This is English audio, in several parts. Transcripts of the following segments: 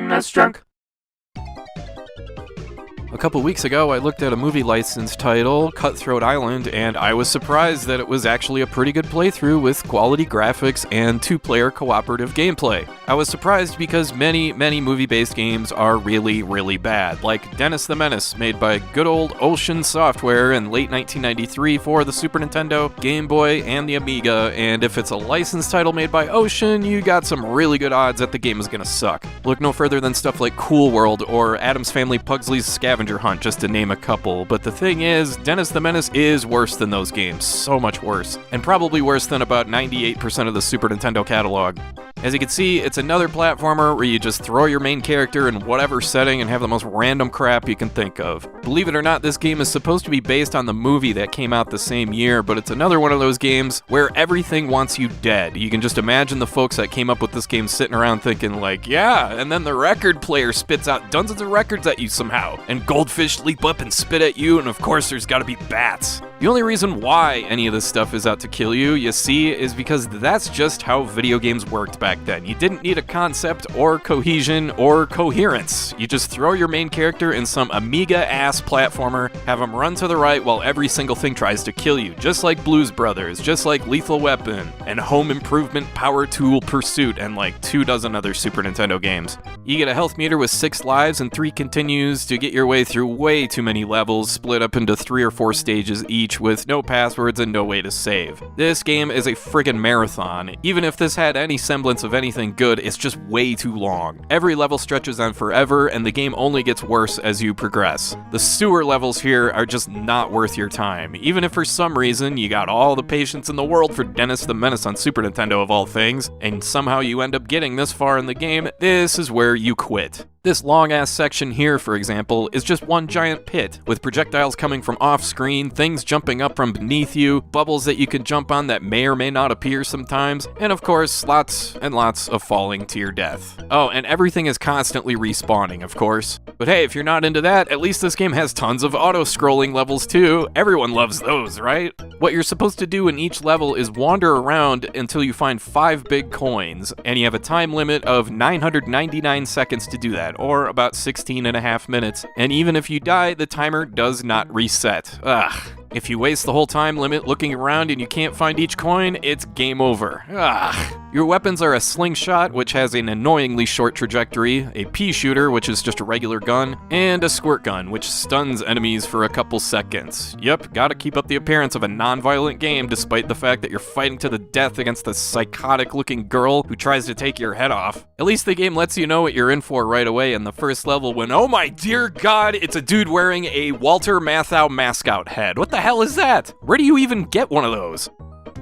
SNESdrunk. A couple weeks ago, I looked at a movie license title, Cutthroat Island, and I was surprised that it was actually a pretty good playthrough with quality graphics and two-player cooperative gameplay. I was surprised because many movie-based games are really, really bad, like Menace the Menace, made by good old Ocean Software in late 1993 for the Super Nintendo, Game Boy, and the Amiga, and if it's a licensed title made by Ocean, you got some really good odds that the game is gonna suck. Look no further than stuff like Cool World or Addams Family Pugsley's Scavenger Hunt, just to name a couple. But the thing is, Menace the Menace is worse than those games. So much worse. And probably worse than about 98% of the Super Nintendo catalog. As you can see, it's another platformer where you just throw your main character in whatever setting and have the most random crap you can think of. Believe it or not, this game is supposed to be based on the movie that came out the same year, but it's another one of those games where everything wants you dead. You can just imagine the folks that came up with this game sitting around thinking like, yeah, and then the record player spits out dozens of records at you somehow, and goldfish leap up and spit at you, and of course there's gotta be bats. The only reason why any of this stuff is out to kill you, you see, is because that's just how video games worked back then. You didn't need a concept or cohesion or coherence. You just throw your main character in some Amiga-ass platformer, have them run to the right while every single thing tries to kill you, just like Blues Brothers, just like Lethal Weapon, and Home Improvement Power Tool Pursuit, and like 24 other Super Nintendo games. You get a health meter with 6 lives and 3 continues to get your way through way too many levels, split up into 3 or 4 stages each with no passwords and no way to save. This game is a friggin' marathon. Even if this had any semblance of anything good, it's just way too long. Every level stretches on forever, and the game only gets worse as you progress. The sewer levels here are just not worth your time. Even if for some reason you got all the patience in the world for Menace the Menace on Super Nintendo of all things, and somehow you end up getting this far in the game, this is where you quit. This long-ass section here, for example, is just one giant pit, with projectiles coming from off-screen, things jumping up from beneath you, bubbles that you can jump on that may or may not appear sometimes, and of course, lots and lots of falling to your death. Oh, and everything is constantly respawning, of course. But hey, if you're not into that, at least this game has tons of auto-scrolling levels too. Everyone loves those, right? What you're supposed to do in each level is wander around until you find 5 big coins, and you have a time limit of 999 seconds to do that, or about 16.5 minutes, and even if you die, the timer does not reset. Ugh. If you waste the whole time limit looking around and you can't find each coin, it's game over. Ugh. Your weapons are a slingshot, which has an annoyingly short trajectory, a pea shooter, which is just a regular gun, and a squirt gun, which stuns enemies for a couple seconds. Yep, gotta keep up the appearance of a non-violent game despite the fact that you're fighting to the death against a psychotic-looking girl who tries to take your head off. At least the game lets you know what you're in for right away in the first level when, oh my dear god, it's a dude wearing a Walter Matthau mascot head. What the hell is that? Where do you even get one of those?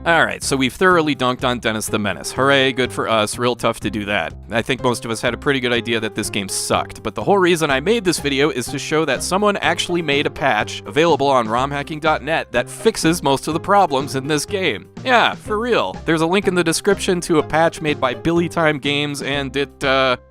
Alright, so we've thoroughly dunked on Menace the Menace. Hooray, good for us, real tough to do that. I think most of us had a pretty good idea that this game sucked, but the whole reason I made this video is to show that someone actually made a patch, available on romhacking.net, that fixes most of the problems in this game. Yeah, for real. There's a link in the description to a patch made by Billy Time Games, and it,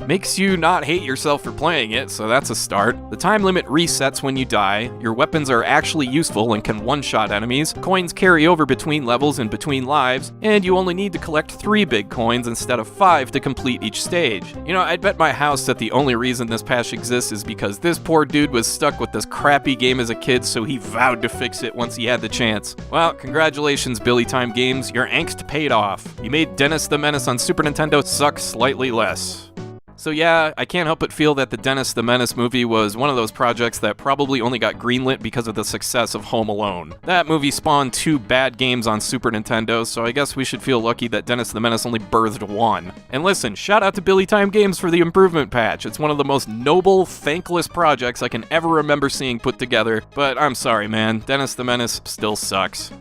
makes you not hate yourself for playing it, so that's a start. The time limit resets when you die, your weapons are actually useful and can one-shot enemies, coins carry over between levels and between lives, and you only need to collect 3 big coins instead of 5 to complete each stage. You know, I'd bet my house that the only reason this patch exists is because this poor dude was stuck with this crappy game as a kid, so he vowed to fix it once he had the chance. Well, congratulations, Billy Time Games, your angst paid off. You made Menace the Menace on Super Nintendo suck slightly less. So yeah, I can't help but feel that the Menace the Menace movie was one of those projects that probably only got greenlit because of the success of Home Alone. That movie spawned 2 bad games on Super Nintendo, so I guess we should feel lucky that Menace the Menace only birthed 1. And listen, shout out to Billy Time Games for the improvement patch. It's one of the most noble, thankless projects I can ever remember seeing put together, but I'm sorry man, Menace the Menace still sucks.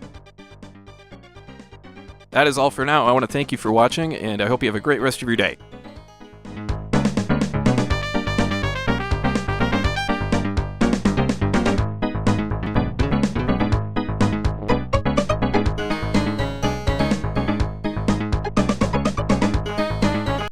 That is all for now. I want to thank you for watching, and I hope you have a great rest of your day.